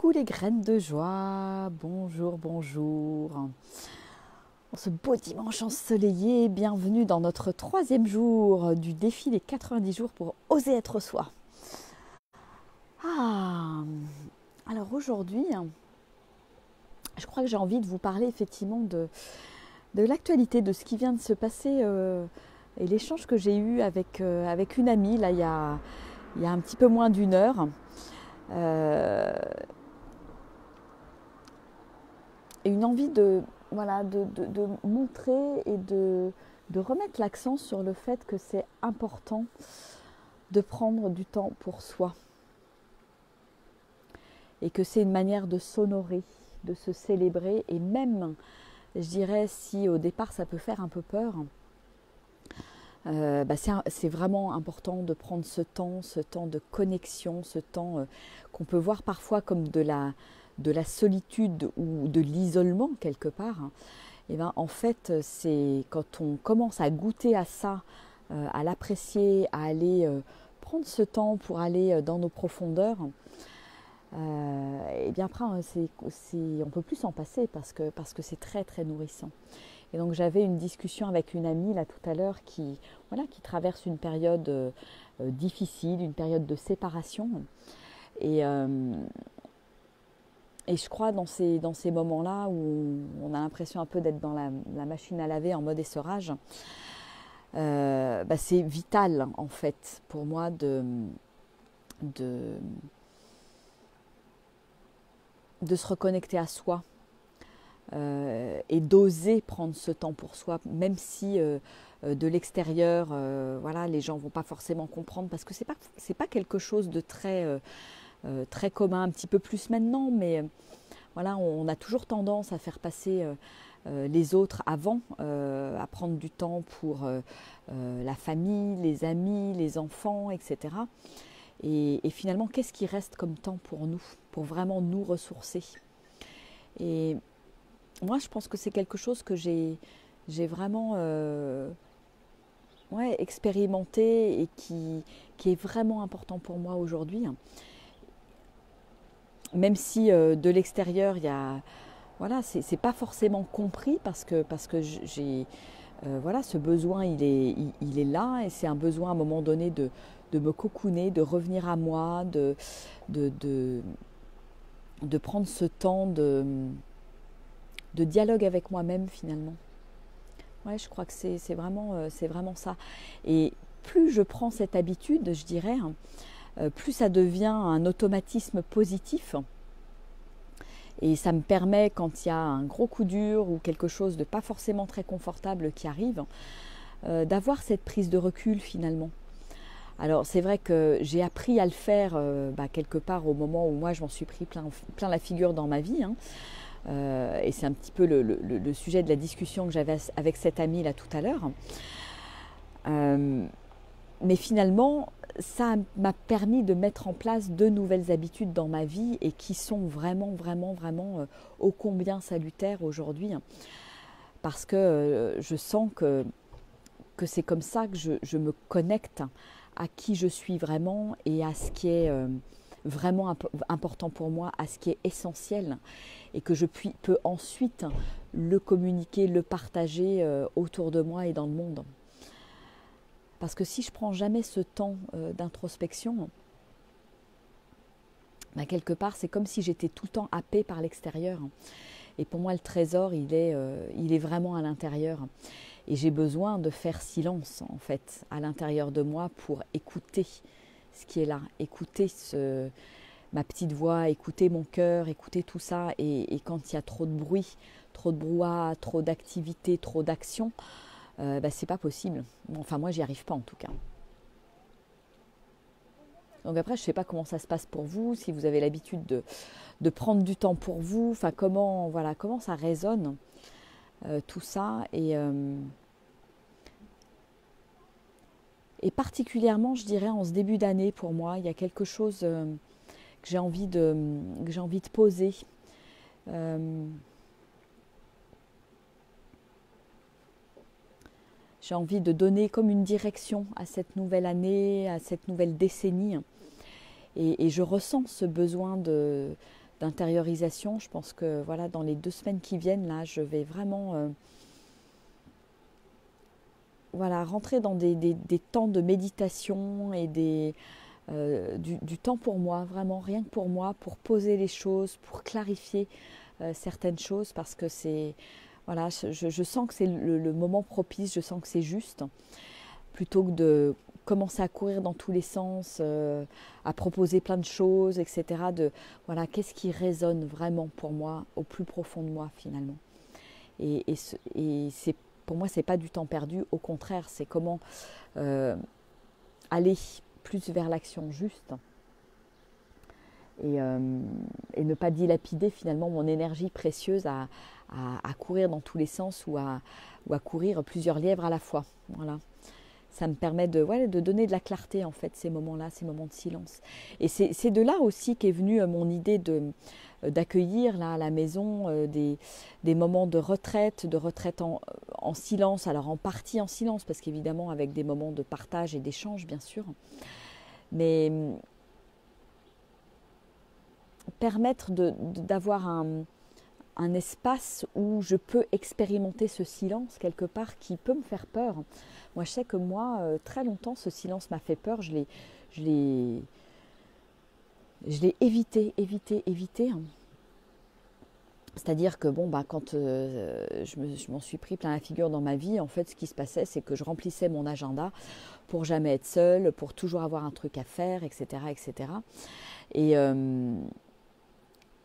Coucou les graines de joie, bonjour, bonjour. En ce beau dimanche ensoleillé, bienvenue dans notre 3e jour du défi des 90 jours pour oser être soi. Alors aujourd'hui, je crois que j'ai envie de vous parler effectivement de l'actualité, de ce qui vient de se passer et l'échange que j'ai eu avec une amie là, il y a un petit peu moins d'une heure. Et une envie de montrer et de remettre l'accent sur le fait que c'est important de prendre du temps pour soi. Et que c'est une manière de s'honorer, de se célébrer. Et même, je dirais, si au départ ça peut faire un peu peur, c'est vraiment important de prendre ce temps de connexion, ce temps qu'on peut voir parfois comme de la solitude ou de l'isolement quelque part. Et ben, en fait, c'est quand on commence à goûter à ça, à l'apprécier, à aller prendre ce temps pour aller dans nos profondeurs, et bien après, on ne peut plus s'en passer parce que c'est très très nourrissant. Et donc j'avais une discussion avec une amie là tout à l'heure qui traverse une période difficile, une période de séparation. Et je crois dans ces moments-là où on a l'impression un peu d'être dans la machine à laver en mode essorage, c'est vital en fait pour moi de se reconnecter à soi et d'oser prendre ce temps pour soi, même si de l'extérieur, les gens ne vont pas forcément comprendre parce que c'est pas quelque chose de très commun, un petit peu plus maintenant, mais on a toujours tendance à faire passer les autres avant, à prendre du temps pour la famille, les amis, les enfants, etc. Et finalement, qu'est-ce qui reste comme temps pour nous, pour vraiment nous ressourcer? Et moi, je pense que c'est quelque chose que j'ai vraiment expérimenté et qui est vraiment important pour moi aujourd'hui. Même si de l'extérieur, il y a, c'est pas forcément compris parce que j'ai ce besoin, il est là et c'est un besoin à un moment donné de me cocooner, de revenir à moi, de prendre ce temps de dialogue avec moi-même finalement. Ouais, je crois que c'est vraiment ça. Et plus je prends cette habitude, je dirais, plus ça devient un automatisme positif. Et ça me permet, quand il y a un gros coup dur ou quelque chose de pas forcément très confortable qui arrive, d'avoir cette prise de recul finalement. Alors c'est vrai que j'ai appris à le faire quelque part au moment où moi je m'en suis pris plein la figure dans ma vie. Et c'est un petit peu le sujet de la discussion que j'avais avec cette amie là tout à l'heure. Mais finalement, ça m'a permis de mettre en place de nouvelles habitudes dans ma vie et qui sont vraiment ô combien salutaires aujourd'hui. Parce que je sens que c'est comme ça que je me connecte à qui je suis vraiment et à ce qui est vraiment important pour moi, à ce qui est essentiel et que je peux ensuite le communiquer, le partager autour de moi et dans le monde. Parce que si je ne prends jamais ce temps d'introspection, quelque part, c'est comme si j'étais tout le temps happée par l'extérieur. Et pour moi, le trésor, il est vraiment à l'intérieur. Et j'ai besoin de faire silence, en fait, à l'intérieur de moi pour écouter ce qui est là, écouter ma petite voix, écouter mon cœur, écouter tout ça. Et quand il y a trop de bruit, trop de brouhaha, trop d'activité, trop d'action, c'est pas possible. Enfin, moi, j'y arrive pas en tout cas. Donc après, je sais pas comment ça se passe pour vous, si vous avez l'habitude de prendre du temps pour vous. Enfin, comment ça résonne tout ça et particulièrement, je dirais, en ce début d'année pour moi, il y a quelque chose que j'ai envie de poser. J'ai envie de donner comme une direction à cette nouvelle année, à cette nouvelle décennie. Et je ressens ce besoin de d'intériorisation. Je pense que voilà, dans les 2 semaines qui viennent, là, je vais vraiment voilà, rentrer dans des temps de méditation et du temps pour moi, vraiment rien que pour moi, pour poser les choses, pour clarifier certaines choses, parce que c'est, voilà, je sens que c'est le moment propice, je sens que c'est juste, plutôt que de commencer à courir dans tous les sens, à proposer plein de choses, etc. Voilà, qu'est-ce qui résonne vraiment pour moi, au plus profond de moi finalement. Et c'est, pour moi, c'est pas du temps perdu, au contraire, c'est comment aller plus vers l'action juste et ne pas dilapider finalement mon énergie précieuse à courir dans tous les sens ou à courir plusieurs lièvres à la fois. Voilà. Ça me permet de donner de la clarté en fait, ces moments-là, ces moments de silence. Et c'est de là aussi qu'est venue mon idée d'accueillir là à la maison des moments de retraite en silence, alors en partie en silence, parce qu'évidemment avec des moments de partage et d'échange bien sûr, mais permettre d'avoir un espace où je peux expérimenter ce silence quelque part qui peut me faire peur. Moi, je sais que moi, très longtemps, ce silence m'a fait peur. Je l'ai évité. C'est-à-dire que bon, bah, quand je m'en suis pris plein la figure dans ma vie, en fait, ce qui se passait, c'est que je remplissais mon agenda pour jamais être seule, pour toujours avoir un truc à faire, etc., etc.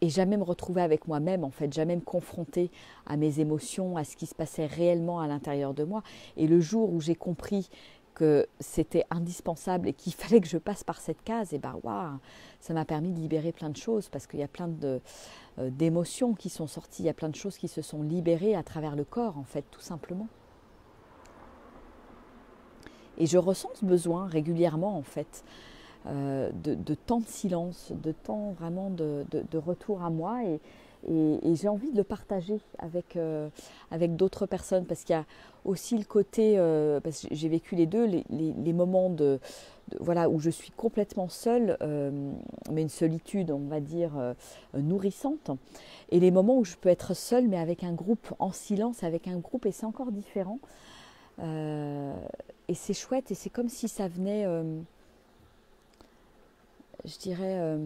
Et jamais me retrouver avec moi-même, en fait, jamais me confronter à mes émotions, à ce qui se passait réellement à l'intérieur de moi. Et le jour où j'ai compris que c'était indispensable et qu'il fallait que je passe par cette case, et ben waouh, ça m'a permis de libérer plein de choses, parce qu'il y a plein d'émotions qui sont sorties, il y a plein de choses qui se sont libérées à travers le corps, en fait, tout simplement. Et je ressens ce besoin régulièrement, en fait, de temps de silence, de temps vraiment de retour à moi, et j'ai envie de le partager avec d'autres personnes, parce qu'il y a aussi le côté, parce que j'ai vécu les deux, les moments voilà, où je suis complètement seule, mais une solitude, on va dire, nourrissante, et les moments où je peux être seule, mais avec un groupe, en silence, avec un groupe, et c'est encore différent. Et c'est chouette, et c'est comme si ça venait... je dirais,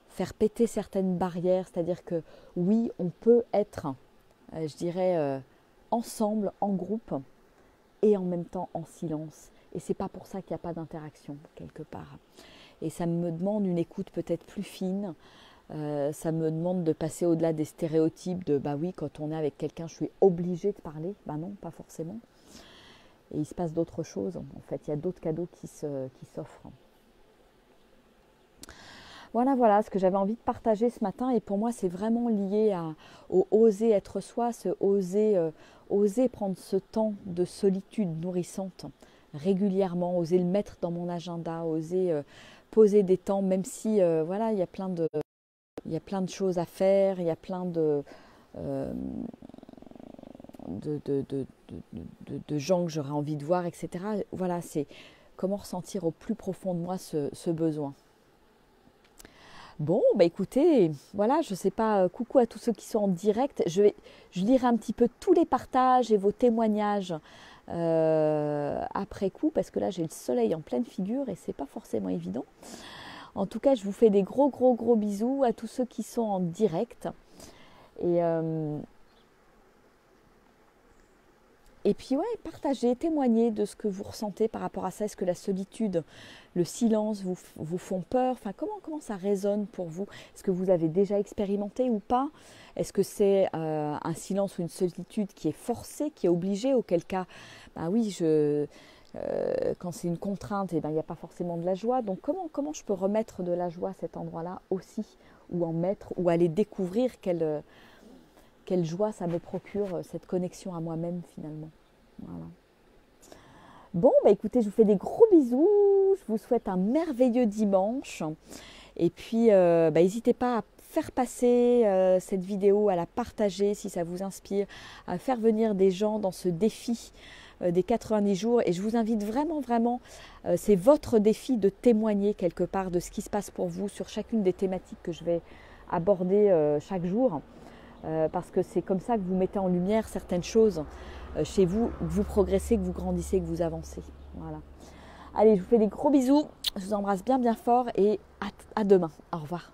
faire péter certaines barrières, c'est-à-dire que oui, on peut être, je dirais, ensemble, en groupe, et en même temps en silence. Et c'est pas pour ça qu'il n'y a pas d'interaction, quelque part. Et ça me demande une écoute peut-être plus fine, ça me demande de passer au-delà des stéréotypes de, bah oui, quand on est avec quelqu'un, je suis obligée de parler. Bah non, pas forcément. Et il se passe d'autres choses, en fait, il y a d'autres cadeaux qui s'offrent. Voilà ce que j'avais envie de partager ce matin, et pour moi c'est vraiment lié au oser être soi, oser prendre ce temps de solitude nourrissante régulièrement, oser le mettre dans mon agenda, oser poser des temps, même si voilà, il y a plein de choses à faire, il y a plein de gens que j'aurais envie de voir, etc. Voilà, c'est comment ressentir au plus profond de moi ce besoin. Bon, bah écoutez, voilà, je sais pas, coucou à tous ceux qui sont en direct. Je lirai un petit peu tous les partages et vos témoignages après coup, parce que là j'ai le soleil en pleine figure et c'est pas forcément évident. En tout cas, je vous fais des gros bisous à tous ceux qui sont en direct. Et puis ouais, partagez, témoignez de ce que vous ressentez par rapport à ça. Est-ce que la solitude, le silence vous font peur? Enfin, comment ça résonne pour vous? Est-ce que vous avez déjà expérimenté ou pas? Est-ce que c'est un silence ou une solitude qui est forcée, qui est obligée? Auquel cas, bah oui, quand c'est une contrainte, eh ben, il n'y a pas forcément de la joie. Donc comment je peux remettre de la joie à cet endroit-là aussi? Ou en mettre, ou aller découvrir quelle joie ça me procure, cette connexion à moi-même finalement. Voilà. Bon, bah écoutez, je vous fais des gros bisous. Je vous souhaite un merveilleux dimanche. Et puis, n'hésitez pas à faire passer cette vidéo, à la partager si ça vous inspire, à faire venir des gens dans ce défi des 90 jours. Et je vous invite vraiment, vraiment, c'est votre défi de témoigner quelque part de ce qui se passe pour vous sur chacune des thématiques que je vais aborder chaque jour. Parce que c'est comme ça que vous mettez en lumière certaines choses chez vous, que vous progressez, que vous grandissez, que vous avancez. Voilà. Allez, je vous fais des gros bisous, je vous embrasse bien bien fort et à demain. Au revoir.